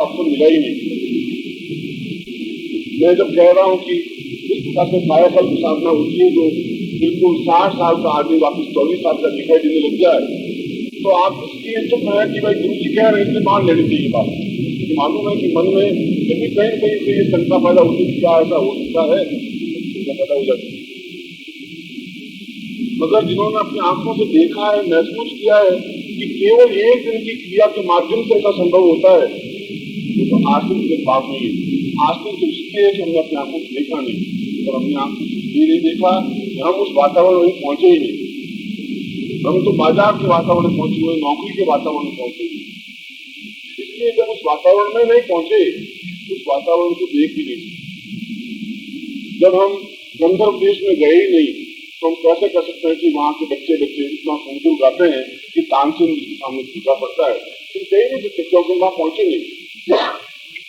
आपको मिला ही नहीं। मैं जब कह रहा हूँ कि इस प्रकार से कायाकल्प साधना होती है जो बिल्कुल 60 साल का आदमी वापिस 24 साल का दिखाई देने लग जाए, तो आप इसलिए चुप है कि भाई गुरु जी कह रहे हैं, इसलिए मान लेनी चाहिए बात। क्योंकि मालूम है कि मन में फिर भी कहीं कहीं से ये शंका पैदा होती है, क्या ऐसा हो सकता है, पैदा हो जाती है। मगर जिन्होंने अपनी आंखों से देखा है, महसूस किया है कि केवल एक दिन की क्रिया के माध्यम से ऐसा संभव होता है, तो आश्चर्य की बात नहीं है। आश्चर्य तो इसलिए है कि हमने अपनी आंखों से देखा नहीं, और अपनी आंखों से नहीं देखा, हम उस वातावरण में पहुंचे ही नहीं। हम तो बाजार के वातावरण में पहुंचे हुए, नौकरी के वातावरण में पहुंचे हुए। इसलिए जब उस वातावरण में नहीं पहुंचे, उस वातावरण को देख ही नहीं। जब हम गंधर्व देश में गए ही नहीं, तो हम कैसे कर सकते हैं कि वहां के बच्चे इतना सुंदर गाते हैं कि तानसेन जी सामने सीखा पड़ता है, तो कहीं नहीं सकते, क्योंकि वहां पहुंचे नहीं।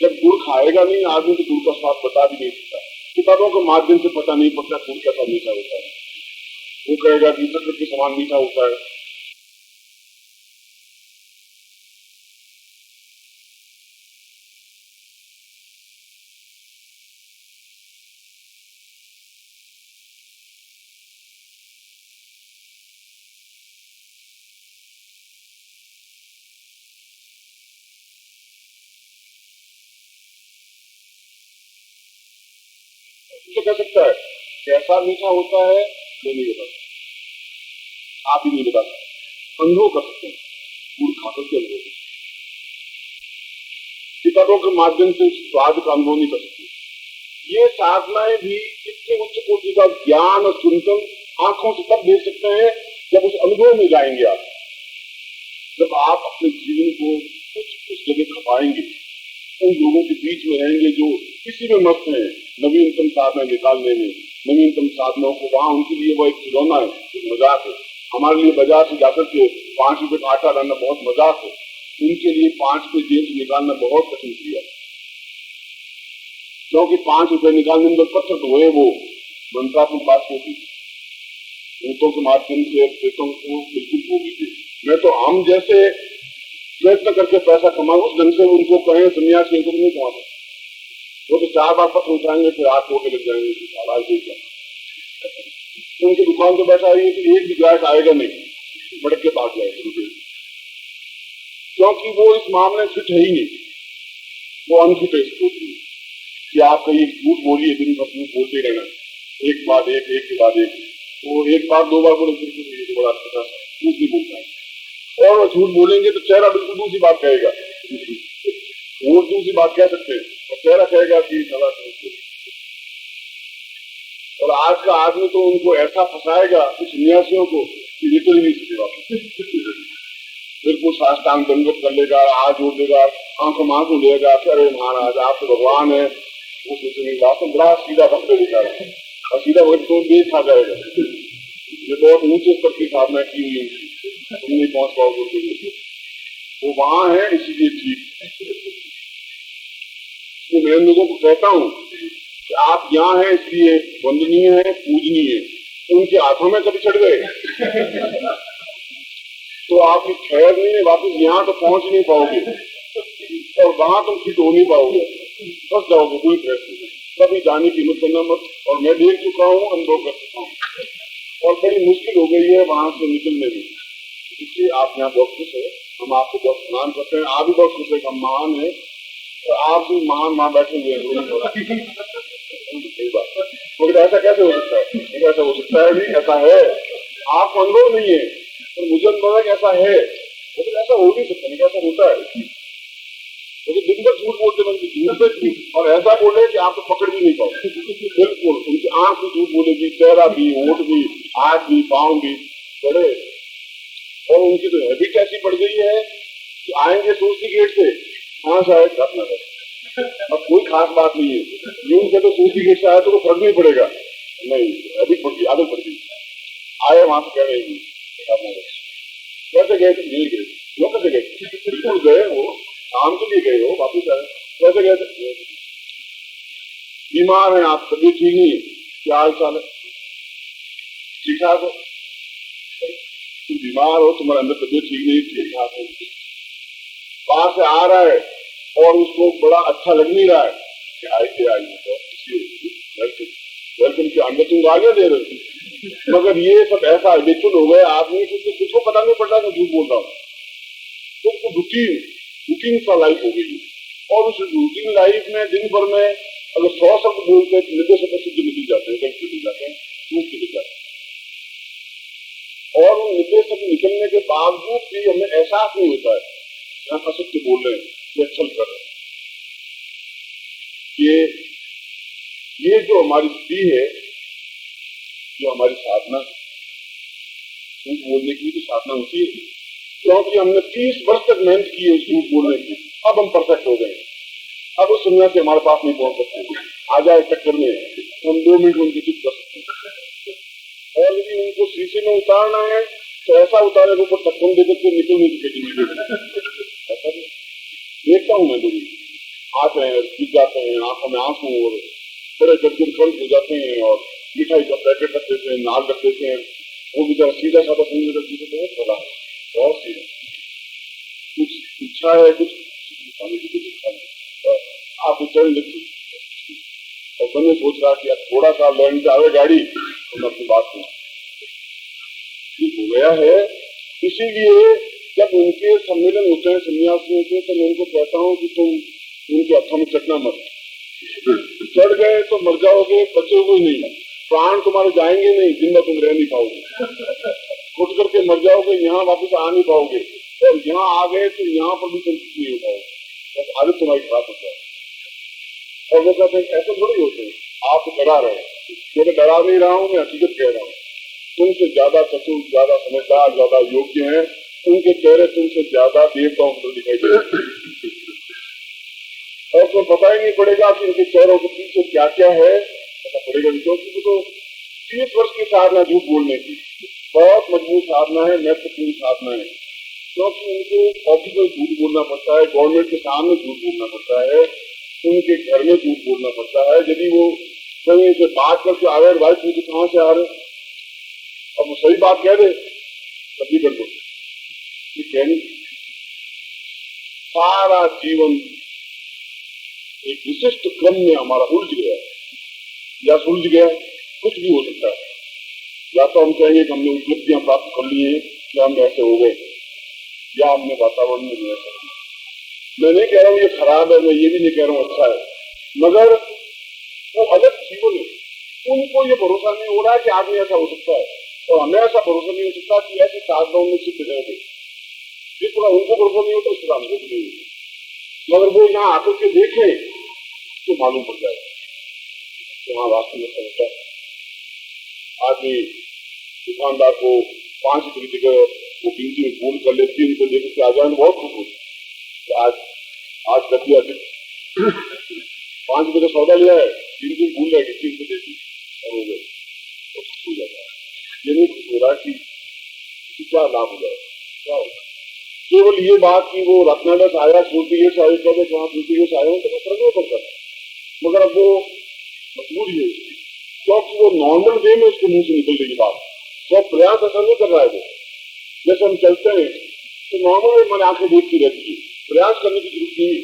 जब गुड़ खाएगा नहीं आदमी, तो गुड़ का स्वाद बता भी नहीं सकता। किताबों के माध्यम से पता नहीं पड़ता गुड़ कैसा मीठा होता है। वो कहेगा कि शक्कर के समान मीठा होता है। तो कह सकता है कैसा मीठा होता है, मैं नहीं बता, आप ही नहीं बता सकते। अनुभव कर सकते हैं, गुड़ खाकर के अनुभव। किताबों के माध्यम से स्वाद का अनुभव नहीं कर सकते। ये साधनाएं भी इतने उच्च कोटि का ज्ञान और चिंतन आंखों से तब देख सकते हैं जब उस अनुभव में जाएंगे आप। जब आप अपने जीवन को उस जगह खपाएंगे, उन लोगों के बीच में रहेंगे जो किसी में मस्त है, नवीनतम साधना निकालने में, नवीनतम साधनों को, वहां उनके लिए वो एक खिलौना है, एक मजाक है। हमारे लिए बाजार से जाकर के 5 रुपए का आटा लाना बहुत मजाक है, उनके लिए 5 रुपए जेब से निकालना बहुत कठिन क्रिया है। क्योंकि 5 रुपए निकालने में पत्थर तो है, वो मंत्रात्मक बात होती, ऊँटों के माध्यम से खेतों को बिल्कुल खो दीजिए। मैं तो हम जैसे प्रयत्न करके पैसा कमाओ, उस ढंग से उनको कहें सन्यासी को नहीं कमा सकते। वो तो 4 बार पत्र उठाएंगे, फिर हाथ धोके लग जाएंगे। उनकी दुकान पे बैठा है तो एक भी ग्राहक आएगा नहीं, बढ़ के भाग जाएगा, क्योंकि वो इस मामले में फिट है ही नहीं। वो अनफिट है इसको कि आप कहीं झूठ बोलिए, दिन भर झूठ बोलते रहना, एक बाद एक, एक के बाद एक। वो एक बार 2 बार बोले फिर बड़ा अच्छा झूठ नहीं बोलता है, और वो झूठ बोलेंगे तो चेहरा बिल्कुल दूसरी बात कहेगा। वो दूसरी बात कह सकते हैं और चेहरा कहेगा कि चला। और आज का आदमी तो उनको ऐसा फंसाएगा कुछ सन्यासियों को कि निकल ही नहीं सकेगा। बिल्कुल साष्टांग दंडवत कर लेगा, हाथ जोड़ देगा, आंखों में आंखों लेगा, अरे महाराज आप तो भगवान है। वो सोचेगा तो बड़ा सीधा भक्त दिखा रहा है, और सीधा भक्त तो देख खा जाएगा। ये बहुत ऊंचे स्तर की साधना की हुई, तुम नहीं पहुंच पाओगे। वो वहां है इसीलिए ठीक। तो मैं लोगों को कहता हूँ कि आप यहाँ हैं इसलिए वंदनीय है, पूजनीय है। उनके हाथों में कभी चढ़ गए तो आपकी खैर नहीं है, वापिस यहाँ तो पहुंच ही नहीं पाओगे, और वहां तुम फिट हो नहीं पाओगे, फंस जाओगे। कोई प्रश्न नहीं, कभी जाने की हिम्मत करना मत। और मैं देख चुका हूँ, अनुभव कर चुका हूँ, और बड़ी मुश्किल हो गई है वहां से निकलने में। इसलिए आप यहाँ बहुत खुश है, हम आपको बहुत स्नान करते हैं, आप भी बहुत खुश है, हम महान है, तो आप भी महान वहां बैठे हुए हैं। तो ऐसा कैसे हो सकता है? ऐसा हो सकता है नहीं, ऐसा है। आपको अनुभव नहीं है, तो मुझे अनुभव है कि ऐसा है, लेकिन ऐसा हो नहीं सकता। नहीं ऐसा होता है, तो दिन भर झूठ बोलते बनते, और ऐसा बोले कि आप तो पकड़ भी नहीं पाओगे। बिल्कुल उनकी आंख भी झूठ बोलेगी, चेहरा भी, होठ भी, हाथ भी, पाँव भी बड़े। और उनकी तो हैबिट ऐसी पड़ गई है कि आएंगे सूसी गेट से, हाँ शायद अपना है, अब कोई खास बात नहीं है। यूं से तो सूसी गेट से आया तो फर्क नहीं पड़ेगा, नहीं हैबिट पड़ गई, आदत पड़ गई। आए वहां से कह रहे कैसे गए थे? नहीं गए। वो कैसे गए? बिल्कुल गए, वो काम के लिए गए हो, वापिस आए। कैसे गए थे? बीमार हैं आप, तबीयत ठीक नहीं है, क्या हाल चाल है? ठीक ठाक हो? तुम बीमार हो, तुम्हारे अंदर तबीयत ठीक नहीं, ठीक ठाक हो। बाहर से आ रहा है और उसको बड़ा अच्छा लग नहीं रहा है कि आई तो वेलकम के अंदर तुम गालियां दे रहे हो, मगर ये सब ऐसा एडिक्टेड हो गए आदमी को तो कुछ पता नहीं पड़ रहा था झूठ बोल रहा हूँ, तो उसको रूटीन सा लाइफ हो गई। और उस रूटीन लाइफ में दिन भर में अगर 100 शब्द बोलते हैं तो 90 शब्द शुद्ध निकल जाते हैं, गलत निकल जाते हैं, झूठ निकल जाते हैं। और उन 90 शब्द निकलने के बावजूद भी हमें एहसास नहीं होता है यहाँ असत्य बोल रहे हैं या छल कर रहे हैं। ये जो हमारी स्थिति है, जो हमारी साधना, झूठ बोलने की तो साधना होती है, क्योंकि हमने 30 वर्ष तक मेहनत की है झूठ बोलने की, अब हम परफेक्ट हो गए। अब उस दुनिया से हमारे पास नहीं पहुंच सकते, आ जाए चक्कर में हम 2 मिनट उनकी चुप कर सकते हैं। और यदि उनको शीशे में उतारना है तो ऐसा उतारे के ऊपर टक्कर देकर तो निकल नहीं सकेगी। ऐसा देखता हूँ मैं, लोग आते हैं, गिर जाते हैं, आंखों में आंसू और बड़े गदगद खंड हो जाते हैं और मिठाई का पैकेट रख देते हैं, नाल रख देते हैं। वो बेचारा सीधा साधा समझ रखती है, बहुत बड़ा बहुत सीधा, कुछ इच्छा है, कुछ आप चल लेती और मैंने सोच रहा कि थोड़ा सा लर्न आवे गाड़ी तो मैं अपनी बात सुना हो गया है। इसीलिए जब उनके सम्मेलन होते हैं सन्यासियों के, तो मैं उनको कहता हूँ कि तुम उनके हथों में चढ़ना मत, चढ़ गए तो मर जाओगे, बचोगे नहीं, प्राण तुम्हारे जाएंगे नहीं, जिंदा तुम रह नहीं पाओगे, उठ करके मर जाओगे, यहाँ वापस आ नहीं पाओगे, और यहाँ आ गए तो यहाँ पर भी तुम नहीं हो पाओगे, बस आदत तुम्हारी खराब हो जाए। और वो कहते हैं ऐसे थोड़ी होते हैं, आप डरा रहे हैं, मैं डरा नहीं रहा हूँ, मैं हकीकत कह रहा हूँ। तुमसे ज्यादा चतुर, ज्यादा समझदार, ज्यादा योग्य हैं, उनके चेहरे तुमसे ज्यादा देवताओं को दिखाई दे रहे हैं, और तुम्हें पता ही नहीं पड़ेगा कि इनके चेहरों के पीछे क्या क्या है, पता पड़ेगा नहीं, क्योंकि वो तो 30 वर्ष की साधना झूठ बोलने की, बहुत मजबूत साधना है, महत्वपूर्ण साधना है, क्योंकि उनको ऑफिस में झूठ बोलना पड़ता है, गवर्नमेंट के सामने झूठ बोलना पड़ता है, उनके घर में झूठ बोलना पड़ता है। यदि वो कहीं से बात करके आ रहे, भाई तुम कहाँ से आ रहे, अब वो सही बात कह दे तभी कर दो, ये कहनी सारा जीवन एक विशिष्ट क्रम में हमारा उलझ गया या सुलझ गया, कुछ भी हो सकता है। या तो हम कहेंगे कि हमने उपलब्धियां प्राप्त कर ली हैं, या हम ऐसे हो गए, या हमने वातावरण में ऐसा। मैं नहीं कह रहा हूँ ये खराब है, मैं ये भी नहीं कह रहा हूँ अच्छा है, मगर वो अलग जीवन है। उनको ये भरोसा नहीं हो रहा है कि आदमी ऐसा हो सकता है, और हमें ऐसा भरोसा नहीं हो सकता कि ऐसे साधनाओं में सिद्ध रहेंगे। जिस तरह उनको भरोसा नहीं होता उस तरह हमको नहीं होता, मगर वो यहाँ आकर के देखें तो मालूम पड़ जाएगा कि हाँ वास्तव में ऐसा होता है। आदमी दुकानदार को 5 रुपये की जगह वो गिनती में भूल कर ले, 3 रुपये लेकर के आ जाए, बहुत खुश होती। आज कटिया 5 रुपये का सौदा लिया है, 3 दिन भूल जाएगी, 3 रुपये देती और हो गए, तो खुश हो जाता है। ये नहीं खुश हो रहा कि क्या लाभ हो जाए, क्या होगा। केवल ये बात कि वो रत्नाडस आया, सूर्य से आया, कभी वहां सूर्य से आया तो फर्क नहीं पड़ता, मगर अब वो मजबूरी है उसकी, क्योंकि वो नॉर्मल वे में उसके मुंह से निकल रही बात, वो प्रयास ऐसा नहीं कर रहा है। वो जैसे हम चलते हैं तो नॉर्मल मैंने आंखें देखती रहती है, प्रयास करने की जरूरत नहीं है।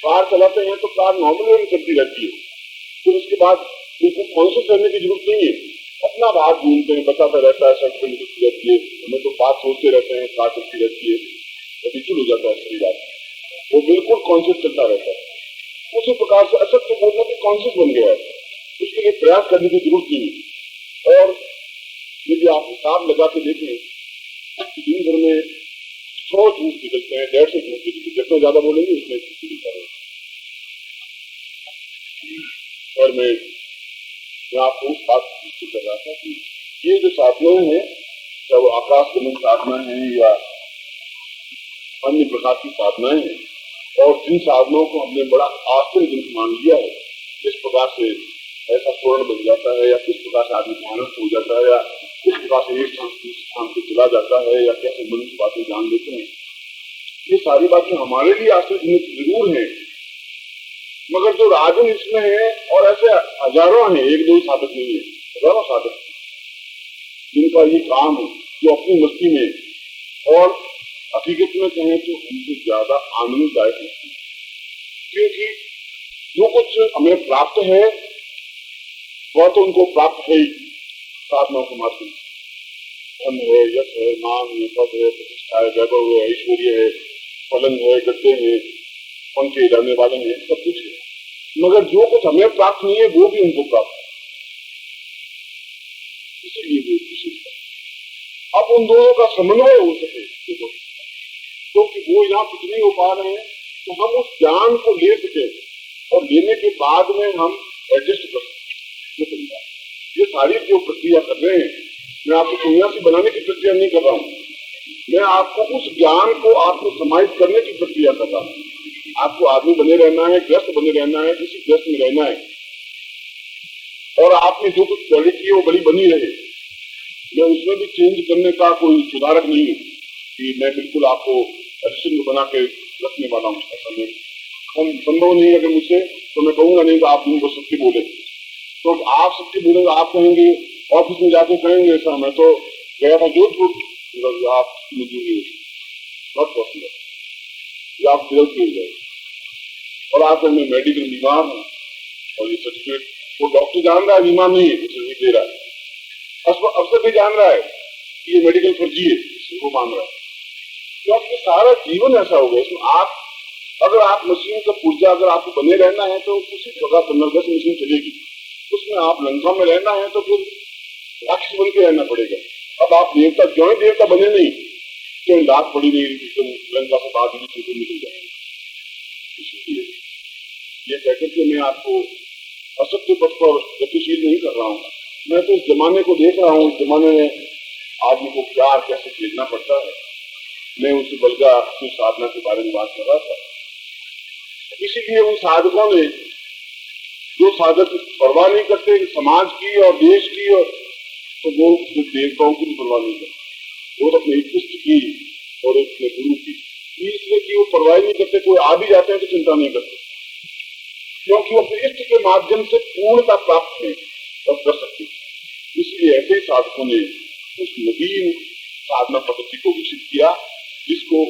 कार चलाते हैं तो कार नॉर्मल में चलती रहती है, फिर उसके बाद उनको कॉन्शियस रहने की जरूरत नहीं है, अपना बात ढूंढते हैं, बताता रहता है, सड़क पर निकलती रहती है, हमें तो बात सोचते रहते हैं, कार चलती रहती है, कभी हो जाता है सही बात, वो बिल्कुल कॉन्शियस चलता रहता है। उसी प्रकार से असत्य बोलना भी कॉन्शियस बन गया है, उसके लिए प्रयास करने की जरूरत नहीं है। और यदि आप हिसाब लगा के देखें दिन भर में 100 झूठ निकलते हैं, 150 झूठ निकलते हैं, जितना ज्यादा बोलेंगे उतने निकलता है। और मैं आपको उस बात कर रहा था कि ये जो साधनाएं हैं, चाहे वो आकाश गमन साधना है या अन्य प्रकार की साधनाएं हैं, और जिन साधनों को हमने बड़ा आश्चर्यजनक मान लिया है, किस प्रकार से ऐसा स्वर्ण बन जाता है, या किस प्रकार से आदमी ध्यानस्थ हो जाता है, या किस प्रकार से एक स्थान से चला जाता है, या कैसे मनुष्य बातें जान लेते हैं, ये सारी बातें हमारे लिए आश्चर्यजनक जरूर है, मगर जो राजन इसमें है, और ऐसे हजारों हैं, 1-2 साधक नहीं है, हजारों साधक जिनका ये काम है, जो अपनी मस्ती में और हकीकत में कहें तो उनसे ज्यादा आनंददायक है। क्योंकि जो कुछ हमें प्राप्त है वह तो उनको प्राप्त है ही साधनाओं के माध्यम से। धन है, यश है, मान है, पद है, प्रतिष्ठा है, वैभव है, ऐश्वर्य है, पलंग है, गद्दे हैं, पंखे जाने वाले हैं, सब कुछ है। मगर जो कुछ हमें प्राप्त नहीं है वो भी उनको प्राप्त है, इसीलिए वो खुशी है। अब उन दोनों का समन्वय हो सके क्योंकि वो यहाँ कुछ नहीं हो पा रहे हैं, तो हम उस ज्ञान को ले सके और लेने के बाद में हम एडजस्ट कर सकते। ये सारी जो प्रक्रिया कर रहे हैं, मैं आपको सन्यासी बनाने की प्रक्रिया नहीं कर रहा हूँ, मैं आपको उस ज्ञान को आपको समाहित करने की प्रक्रिया कर रहा हूँ। आपको आदमी बने रहना है, ग्रस्त बने रहना है, इसी ग्रस्त में रहना है, और आप में जो कुछ क्वालिटी है वो बड़ी बनी रहे। मैं उसमें भी चेंज करने का कोई सुधारक नहीं हूँ कि मैं बिल्कुल आपको हरिश्चंद्र बना के रखने वाला हूँ। ऐसा नहीं, संभव नहीं है। अगर मुझसे तो मैं कहूंगा नहीं कि आप तुमको सत्य बोले, तो आप सत्य बोलेंगे, आप कहेंगे ऑफिस में जाके कहेंगे ऐसा मैं तो गया था जोधपुर, आप मंजूरी नॉट पॉसिबल, या आप फेल हो गए और आप कहेंगे मेडिकल बीमार हूँ और ये सर्टिफिकेट, वो डॉक्टर जान रहा है बीमार नहीं है, सर्टिफिकेट दे रहा है, अफसर भी जान रहा है कि ये मेडिकल फर्जी है, वो मान रहा है। क्योंकि सारा जीवन ऐसा हो गया इसमें। आप अगर आप मशीन का पुर्जा अगर आपको बने रहना है तो उसी जगह पुनर्गस मशीन चलेगी, उसमें आप लंका में रहना है तो फिर राक्षस बन के रहना पड़ेगा। अब आप देवता क्यों देवता बने नहीं, क्यों लात पड़ी नहीं एकदम लंका से बाहर निकल जाएंगे। इसलिए ये कहकर के मैं आपको असत्य पथ पर गतिशील नहीं कर रहा हूँ, मैं तो इस जमाने को देख रहा हूँ, इस जमाने में आदमी को प्यार कैसे खेलना पड़ता है। मैं उस बलगा की साधना के बारे में बात कर रहा था। इसीलिए उन साधकों ने, जो साधक परवाह नहीं करते समाज की और देश की, और तो वो देवताओं की भी परवाह नहीं करते, वो अपने इष्ट की और अपने गुरु की, इसलिए कि वो परवाह नहीं करते। कोई आ भी जाते हैं तो चिंता नहीं करते, क्योंकि वो अपने इष्ट के माध्यम से पूर्णता प्राप्त है और कर सकते। इसलिए ऐसे ही साधकों ने उस नवीन साधना पद्धति को विकसित किया, जिसको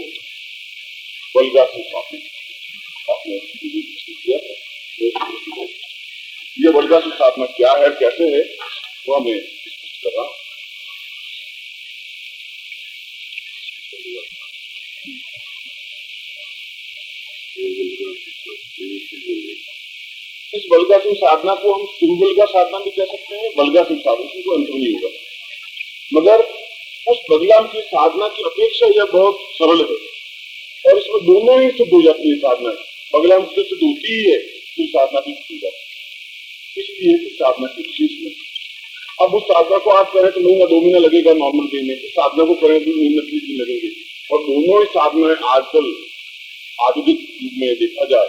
बलगा से स्थापित किया। ये बलगा से स्थापना क्या है, कैसे है, वो हमें स्पष्ट कर रहा हूं। इस बलगासिंह साधना को हम सुरबलगा साधना भी कह सकते हैं, बलगासिंह साधना को अंतर नहीं होगा, मगर उस बलगाम की साधना की अपेक्षा यह बहुत सरल है और इसमें दोनों ही सिद्ध हो जाती है साधना। बलगाम से सिद्ध होती ही है तो साधना भी सिद्ध हो जाती है, इसलिए इस साधना की विशेष है। अब उस साधना को आप करें तो महीना 2 महीना लगेगा नॉर्मल डे में, तो साधना को करें तो महीना 30 दिन लगेंगे। और दोनों ही साधनाएं आजकल आधुनिक युग में देखा जाए,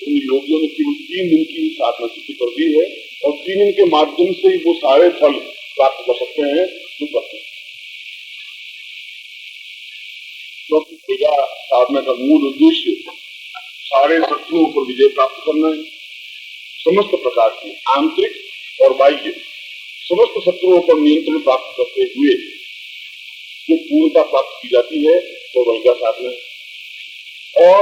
उन योगियों ने केवल 3 दिन की साधना सिद्धि कर दी है और 3 दिन के माध्यम से ही वो सारे फल प्राप्त कर सकते हैं जो करते हैं। तो साधना का मूल उद्देश्य सारे शत्रुओं पर विजय प्राप्त करना है। समस्त प्रकार की आंतरिक और बाह्य समस्त शत्रुओं पर नियंत्रण प्राप्त करते हुए जो पूर्णता प्राप्त की जाती है वो बलगा साधना है। और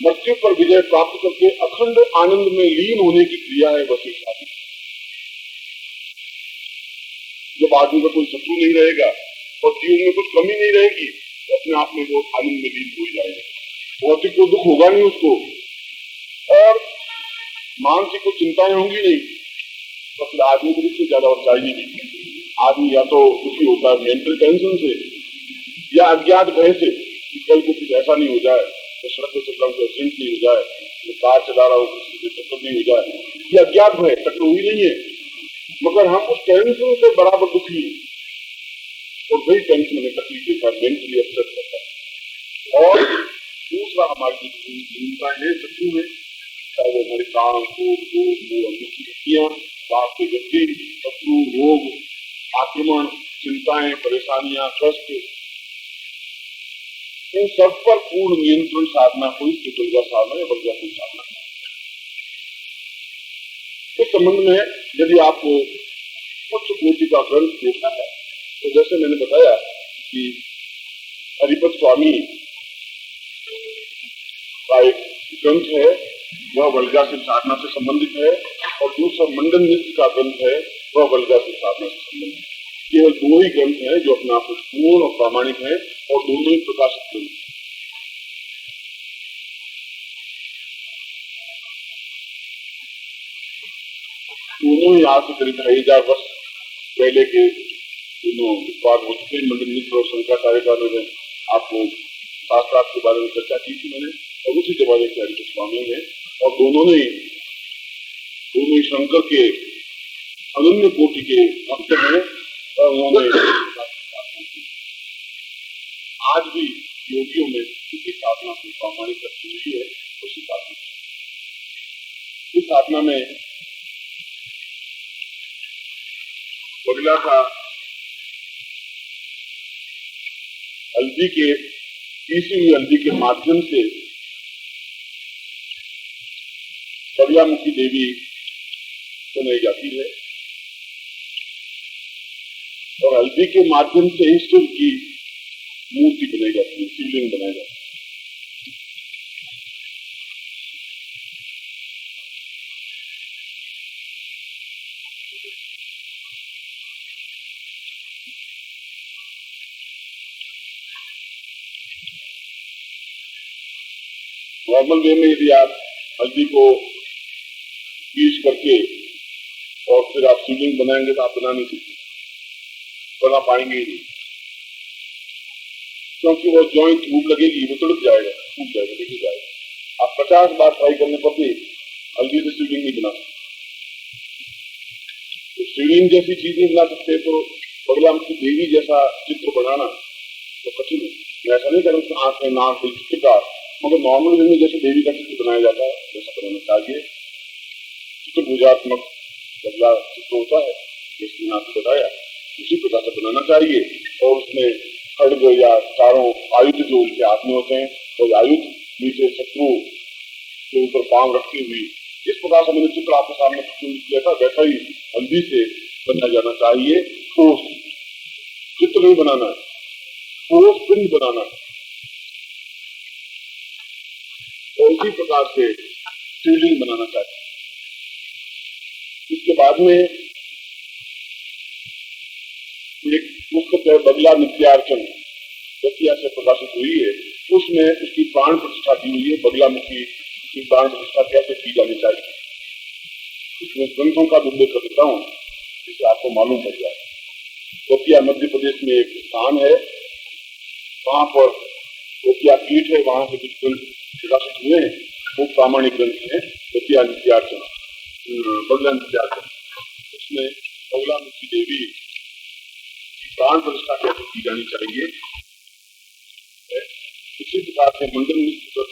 मृत्यु पर विजय प्राप्त करके अखंड आनंद में लीन होने की क्रिया है वह साधना। जब आदमी का कोई शत्रु नहीं रहेगा और जीवन में कुछ कमी नहीं रहेगी तो अपने आप में वो आनंद में लीन हो जाएगा, भौतिक को दुख होगा नहीं उसको और मानसिक को चिंताएं होंगी नहीं, तो फिर आदमी को इससे ज्यादा और चाहिए नहीं। आदमी या तो दुखी होता है मेंटल टेंशन से या अज्ञात भय से कि कल को कुछ ऐसा नहीं हो जाए, तो सड़क पे चल रहा हूँ एक्सीडेंट नहीं हो जाए, तो कार चला रहा हूँ किसी से टक्कर नहीं हो जाए, ये अज्ञात भय, टक्कर हुई नहीं है मगर हम उस टेंशन से बराबर दुखी है और वही टेंशन हमें तकलीफ देता है, मेंटली अपसेट करता है। और दूसरा हमारी चिंता है शत्रु में, चाहे वो हमारे काम शक्तियां, बाप के गति, शत्रु, रोग, आक्रमण, चिंताएं, परेशानियां, कष्ट, इन सब पर पूर्ण नियंत्रण साधना को इसके बलगा साधना या बलगा की साधना। इस संबंध में यदि आपको उच्च कोटि का ग्रंथ देखना है तो जैसे मैंने बताया कि हरिपद स्वामी का एक ग्रंथ है वह वल्गासित साधना से संबंधित है, और दूसरा मंडन नृत्य का ग्रंथ है, वह वल्गासित साधना से संबंधित है। केवल दो ही ग्रंथ है जो अपने आप में पूर्ण और प्रामाणिक है, और दोनों ही प्रकाशित ग्रंथ। दोनों ही आज से करीब 2,500 वर्ष पहले के दोनों विद्वान हो चुके। मंडन मिश्र और शंकराचार्य का मैंने आपको शास्त्रार्थ के बारे में चर्चा की थी मैंने, और उसी जमाने के हरि स्वामी है, और दोनों ही शंकर के अनन्य कोटि के भक्त हैं, और उन्होंने आज भी योगियों में इसी साधना को प्रामाणिक रखी हुई है। उसी साधना, इस साधना में बगला का हल्दी के पीसी हुई हल्दी के माध्यम से बगलामुखी देवी बनाई जाती है, और हल्दी के माध्यम से ही शिव की मूर्ति बनाई जाती है, शिवलिंग बनाई जाती है। नॉर्मल वे में यदि आप हल्दी को पीस करके और फिर आप शिवलिंग बनाएंगे तो आप बना नहीं सकते, बना पाएंगे ही नहीं, क्योंकि वो जॉइंट धूप लगेगी, वो तड़प जाएगा, टूट जाएगा, बिगड़ जाएगा। आप 50 बार ट्राई करने पर भी हल्दी से शिवलिंग नहीं बना सकते। तो शिवलिंग जैसी चीज नहीं बना सकते, तो बगलामुखी देवी जैसा चित्र बनाना तो कठिन है। मैं ऐसा नहीं करूँ आंखें नाक चित्रकार, मगर नॉर्मल वे में जैसे देवी का चित्र बनाया जाता है वैसा बनाना चाहिए। चित्र पूजात्मक बगला चित्र होता है, जिसने आपको बताया, उसी प्रकार से बनाना चाहिए, और उसमें खड्ग या चारों आयुध जो उनके हाथ में होते हैं, वो आयुध नीचे शत्रु के ऊपर पांव रखती हुई, इस प्रकार से मैंने चित्र आपके सामने प्रस्तुत किया था, वैसा ही हल्दी से बनाया जाना चाहिए। ठोस चित्र नहीं बनाना है, ठोस पिंड बनाना है। और उसी प्रकार से शिवलिंग बनाना चाहिए। इसके बाद में एक पुस्तक है बगला नित्यार्चन, दतिया से प्रकाशित हुई है, उसमें उसकी प्राण प्रतिष्ठा की हुई है। बगलामुखी की प्राण प्रतिष्ठा कैसे की जानी चाहिए, इसमें ग्रंथों का उल्लेख कर देता हूँ, जिससे आपको मालूम पड़ जाए। दतिया मध्य प्रदेश में एक स्थान है, वहां पर दतिया पीठ है, वहां से कुछ ग्रंथ प्रकाशित हुए हैं, वो प्रामाणिक ग्रंथ है। दतिया नित्यार्चन, बगला नित्यार्चन, उसमें बगलामुखी देवी की प्राण प्रतिष्ठा कैसे की जानी चाहिए, इसी प्रकार से मंडन मिश्र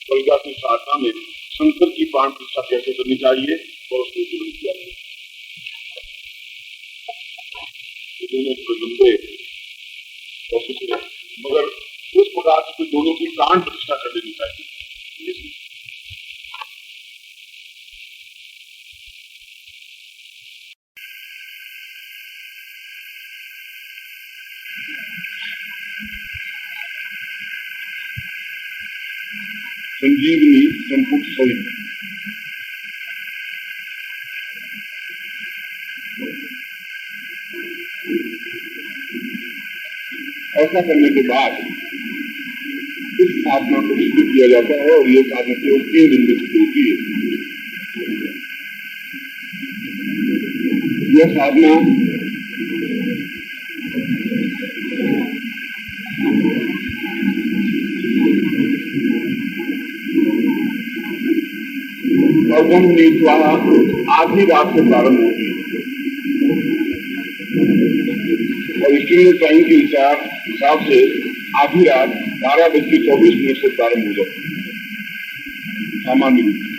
बगला की साधना में शंकर की प्राण प्रतिष्ठा कैसे करनी चाहिए और उसको जुड़ किया जाए। दोनों लंबे और मगर उस प्रकार से दोनों की प्राण प्रतिष्ठा कर देनी चाहिए। संजीवनी संपुट सहित ऐसा करने के बाद इस साधना को सिद्ध किया जाता है, और ये साधना केवल 3 दिन में सिद्ध होती है। यह साधना अवगम नीतवा आधी रात से प्रारंभ होगी, और स्टूडियो टाइम के हिसाब से आधी रात 12:24 से प्रारंभ हो जाती है सामान्य रूप से,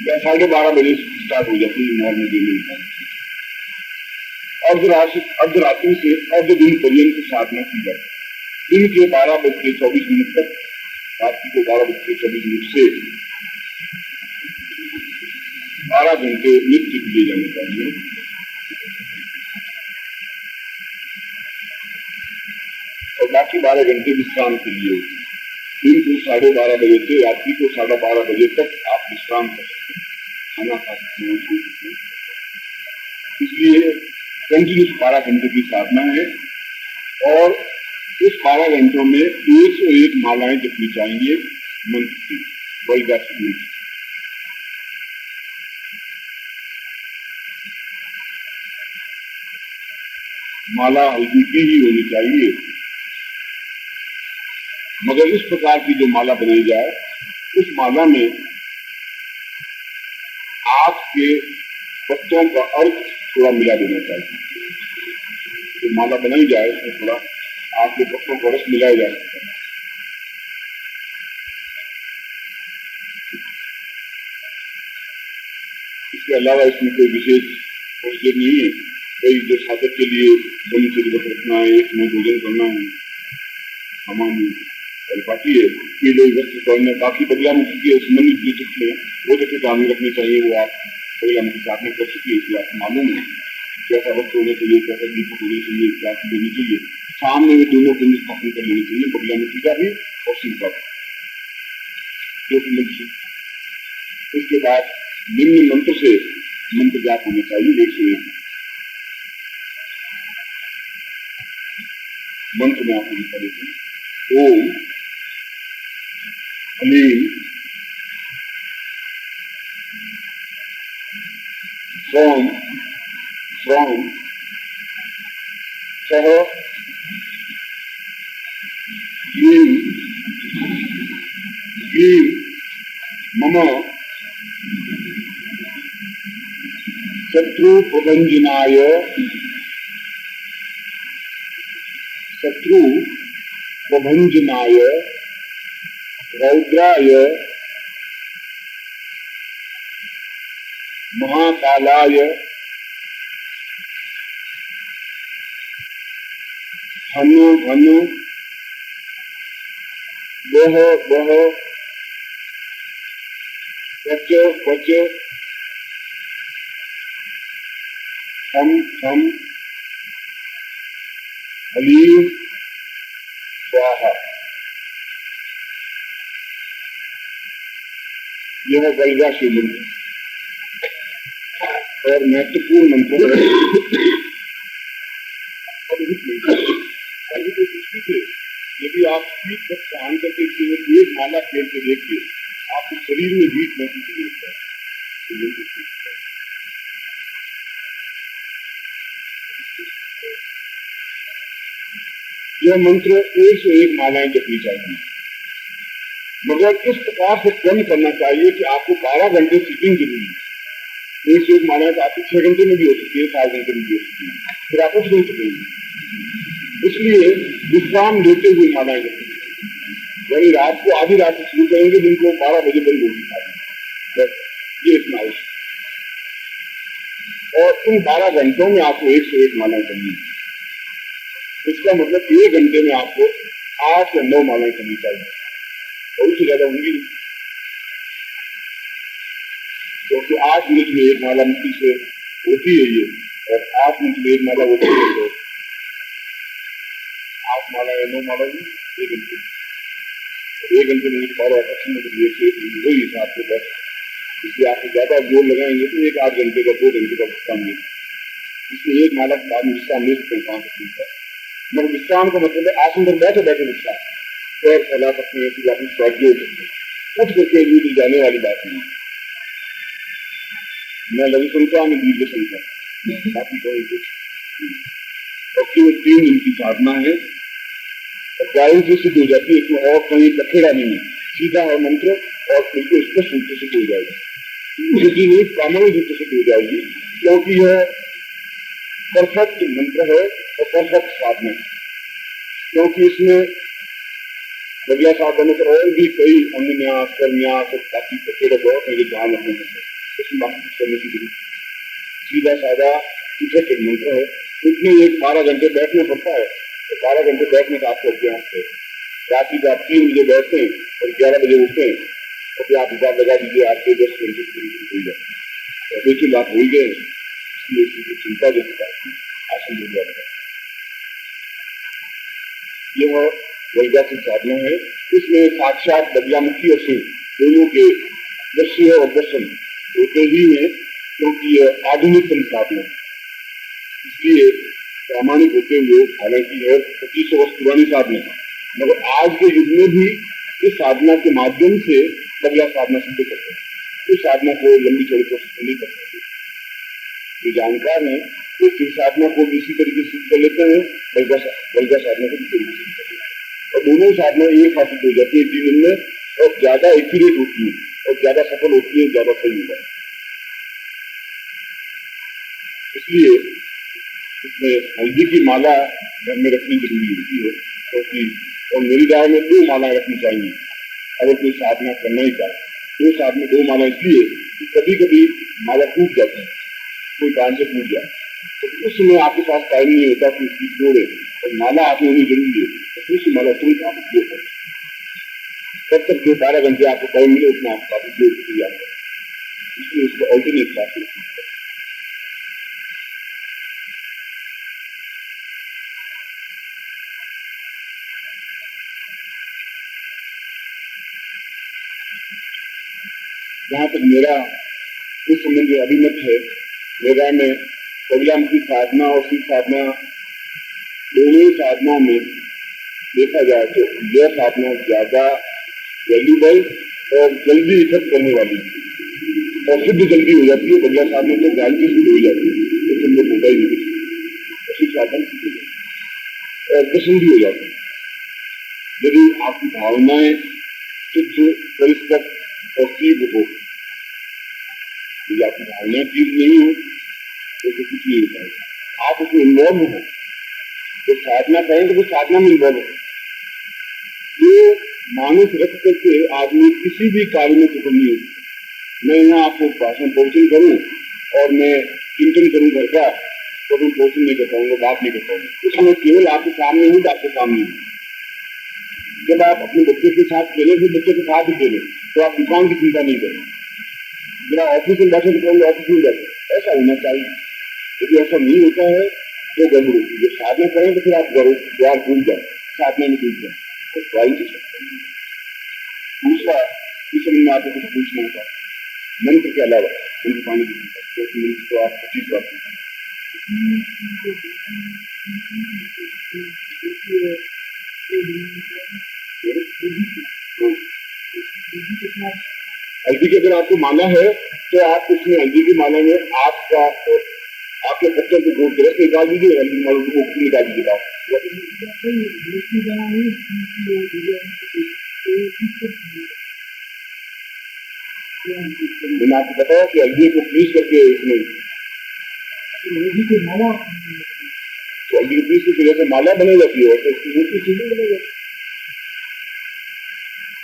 या 12:30 बजे स्टार्ट हो जाती है नॉर्मल डे में। अर्धरात्रि से अर्ध दिन पर्यंत साधना की जाती है। दिन के 12:24 तक, रात्रि को 12:24 से 12 घंटे नित्य दिए जाने चाहिए, और बाकी 12 घंटे विश्राम के लिए होते हैं। दिन को 12:30 बजे से रात्रि को 12:30 बजे तक आप विश्राम कर सकते हैं, खाना खा सकते हैं, सो सकते हैं। इसलिए कंटिन्यूस 12 घंटे की साधना है और इस 12 घंटों में 101 मालाएं जपनी चाहिए मंत्र की, वज्रासन मंत्र। माला हल्दी की ही होनी चाहिए, मगर इस प्रकार की जो माला बनाई जाए उस माला में आग के पत्तों का अर्क थोड़ा मिला देना चाहिए। जो माला बनाई जाए उसमें थोड़ा आग के पत्तों का रस मिलाया जा सकता है। इसके अलावा इसमें कोई विशेष प्रोसीजर नहीं है। कई जो साधक के लिए ब्रह्मचर्य व्रत रखना है, एक समय भोजन करना है, सामान्य परिपाटी है, ये लोग वस्त्र पहनना, बाकी बगलामुखी के संबंधित जो चित्र है वो तो ध्यान रखने चाहिए। वो आप बगलामुखी साथ में कर सकते हैं, आपको मालूम है कैसा वस्त्र होना चाहिए, कैसा दीपक होना चाहिए, क्या लेनी चाहिए। सामने में दोनों बिंदु स्थापन कर लेनी चाहिए, बगलामुखी का भी और शिव का भी। इसके बाद निम्न मंत्र से मंत्र जाप होना चाहिए 101। मंत्र में आपको लिखा देते हैं, ओम ह्लीं सौं सौं सह ह्लीं क्लीं मम शत्रु प्रभंजनाय रौद्राय महाकालाय हनु हनु बह बह पच पच हम ह्लीं स्वाहा। यह वल्गा शिव मंत्र और महत्वपूर्ण मंत्र है। यदि आप हीट वक्त आन करके एक माला फेर के देखिए, आपको शरीर में हीट महसूस नहीं होता है। यह मंत्र 101 मालाएं जपनी चाहिए, मगर इस प्रकार से क्रम करना चाहिए कि आपको 12 घंटे सीटिंग जरूरी है। 101 मालाएं तो आपको 6 घंटे में भी हो सकती है, 7 घंटे में भी हो सकती है, फिर आप उठ नहीं सकेंगे। इसलिए विश्राम लेते हुए मालाएं जपनी चाहिए। यानी रात को आधी रात से शुरू करेंगे, दिन को 12 बजे बंद होगी खाली, बस ये इतना आवश्यक। और इन 12 घंटों में आपको 101 मालाएं करनी है। इसका मतलब 1 घंटे में आपको 8 या 9 मालाएं करनी चाहिए, और उससे ज्यादा होंगी नहीं, क्योंकि 8 मिनट में एक माला मुक्ति से होती है ये, और 8 मिनट में एक माला होती है। तो 8 माला या 9 माला नहीं, 1 घंटे। 1 घंटे में 12 वही हिसाब से बस। इसलिए आप ज्यादा जोर लगाएंगे तो 1-8 घंटे का 2 घंटे का विश्राम ले, इसलिए एक माला के बाद विश्राम ले सकते हैं 5 मिनट का। मगर विश्राम का मतलब है आसन पर बैठे बैठे विश्राम, पैर फैला सकते हैं, अपनी स्वाद जोड़ सकते हैं, उठ करके दूर जाने वाली बात नहीं। मैं लघु संख्या में दीर्घ संख्या बाकी कोई कुछ और केवल 3 दिन की साधना है, गायन से सिद्ध हो जाती है। इसमें और कहीं बखेड़ा नहीं है, सीधा है मंत्र और बिल्कुल स्पष्ट रूप से सिद्ध हो जाएगी। सिद्धि नहीं, प्रामाणिक रूप से सिद्ध हो जाएगी, क्योंकि यह परफेक्ट मंत्र है और परफेक्ट साधना है। क्योंकि इसमें बगला साधनों पर और भी कई अन्यास करन्यास बाकी बखेड़े बहुत है जो ध्यान रखने में करने की जरूरत। सीधा साधा इफेक्टिव मंत्र है। इसमें एक 12 घंटे बैठना पड़ता है, तो 12 घंटे बैठने का आपको अभ्यास है। रात्रि को आप 3 बजे बैठते हैं और 11 बजे उठते हैं, तो फिर आप हिसाब लगा दीजिए आपके 10 घंटे हो जाए। तो बिल्कुल आप भूल गए, इसलिए इसकी चिंता जैसे आसन हो जाएगा। यह वल्गासिक साधना है। इसमें साक्षात बगलामुखी और शिव दोनों के दृश्य और दर्शन होते ही हैं, क्योंकि यह आधुनिकतम साधना इसलिए प्रामाणिक होते हुए हालांकि है 2500 वर्ष पुरानी साधना, मगर आज के युग में भी इस साधना के माध्यम से बगला साधना सिद्ध करते हैं। इस साधना को लंबी चौड़ी कोशिश नहीं कर सकते। जो जानकार है वो शिव साधना को भी इसी तरीके से कर लेते हैं, बगला साधना को इसी तरीके से कर लेते हैं, और दोनों साधना एक साथ हो जाती है जीवन में, और ज्यादा एक्यूरेट होती है और ज्यादा सफल होती है, ज्यादा सही होता है। इसलिए इसमें हल्दी की माला घर में रखनी जरूरी होती है, क्योंकि और मेरी राय में 2 मालाएं रखनी चाहिए अगर कोई साधना करना ही चाहे। 2 माला इसलिए कि कभी कभी माला टूट जाती है, कोई कारण से टूट जाए, तो उस समय आपके पास टाइम नहीं होता कि उसकी जोड़े, और माला आपने होनी जरूरी है, तो उस माला तुरंत आप उपयोग करें। तब तक जो 12 घंटे आपको टाइम मिले उसमें आप काफी उपयोग किया जाए, इसलिए उसको ऑल्टरनेट चाहिए। जहाँ तक मेरा इस संबंध में अभिमत है, मेरा में बगलामुखी साधना और शिव साधना दोनों ही साधनाओं में देखा जाए तो यह साधना ज्यादा वैल्यूबल और जल्दी इफेक्ट करने वाली और सिद्ध जल्दी हो जाती है। बगला साधना तो जल्दी सिद्ध हो जाती है, तो संभव होता ही नहीं कुछ, शिव साधना सिद्ध और प्रसन्न भी हो जाती है। यदि आपकी भावनाएं शुद्ध परिष्कृत और तीव्र हो, यदि आपकी भावनाएं तीव्र नहीं हो तो कुछ नहीं होता है। आप उसमें इन्वॉल्व हो, तो साधना करें तो वो साधना में इन्वॉल्व हो। ये मानस रख करके आदमी किसी भी कार्य में सफल नहीं होता। मैं यहाँ आपको भाषण प्रवचन करूँ और मैं चिंतन करूँ घर का, तो मैं प्रवचन नहीं कर पाऊंगा, बात नहीं कर पाऊंगा। उसमें केवल आपके सामने हूँ, आपके सामने हूँ। जब आप अपने बच्चे के साथ खेलें फिर बच्चे के साथ ही खेलें, तो आप दुकान की चिंता नहीं करें। जरा ऑफिस में बैठे तो ऑफिस में बैठे, ऐसा होना चाहिए। यदि ऐसा नहीं होता है तो गड़बड़ होती है। जब साधना करें तो फिर आप द्वार भूल जाए, साधना में भूल जाए, तो ट्राई से दूसरा इस समय में आपको कुछ पूछना होगा मंत्र के अलावा, मंत्र पानी की मंत्र तो आप 25 बार हल्दी की अगर आपको माला है तो आप उसमें हल्दी की माला में आपका आपके पत्थर को गोद के रस निकाल दीजिए, हल्दी की माला को निकाल दीजिएगा। मैंने आपको बताया कि हल्दी को पीस करके उसमें हल्दी को पीस करके जैसे माला बना जाती है वैसे उसकी मूर्ति सीधी बना जाती है।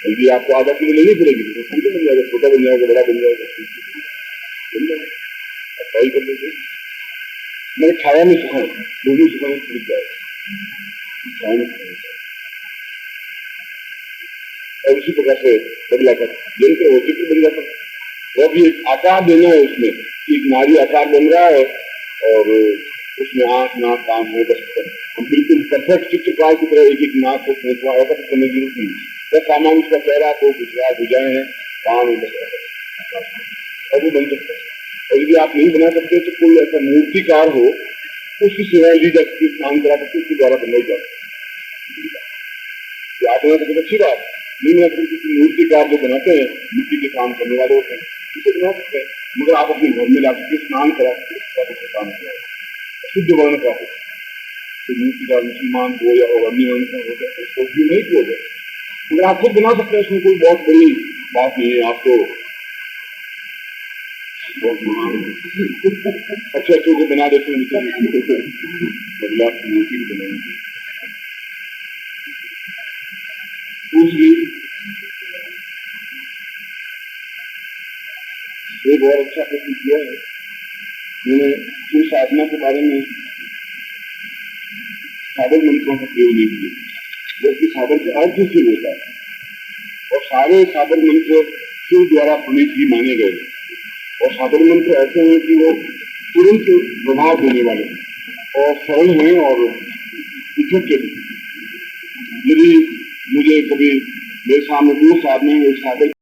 हल्दी आपको आधा किलो लेनी पड़ेगी, तो सीधे बन जाएगा, छोटा बन जाएगा, बड़ा बन जाएगा, ट्राई कर लीजिए। मैंने छाया में सुखा, दोनों सुखा में खरीद जाएगा, छाया में और उसी प्रकार से बदला कर यंत्र हो चित्र बन जाता है। वो भी एक आकार देना है, उसमें एक नारी आकार बन रहा है और उसमें आंख नाक कान है, बस हम बिल्कुल परफेक्ट चित्रकार की तरह एक एक नाक को सोचवा ऐसा कुछ करने की जरूरत नहीं। तो सामान उसका चेहरा को गुजरा बुझाए हैं, कान और वो बन सकता है। और यदि आप नहीं बना सकते तो कोई ऐसा मूर्तिकार हो, उसकी सेवाएं ली जा सकती, काम करा सकते, उसके द्वारा बनाई जा सकती। आप बना सकते अच्छी बात, नहीं बना सकते मूर्तिकार जो बनाते हैं मिट्टी के काम करने वाले होते हैं, इसे बना सकते हैं, मगर आप अपने घर में ला सकते स्नान करा सकते, काम करा शुद्ध वर्ण का हो, तो मूर्तिकार मुसलमान हो या और अन्य वर्ण का हो जाए, उसको उपयोग नहीं किया जाए। अगर आप खुद बना सकते हैं उसमें कोई बहुत बड़ी बात नहीं है। आप तो बहुत अच्छे अच्छे को बना देते हैं, बदलाव की मूर्ति बनाएंगे। दूसरी एक और अच्छा प्रश्न किया है, मैंने शिव साधना के बारे में साधन मंत्रों का प्रयोग नहीं किया, जबकि साधन का अर्थ शिव होता है और सारे साधन मंत्र शिव द्वारा प्रणीत ही माने गए और साधन मंत्र ऐसे हैं कि वो तुरंत प्रभाव देने वाले और सरल हैं और इफेक्टिव। यदि मुझे कभी मेरे सामने दोस्त आदमी एक साथ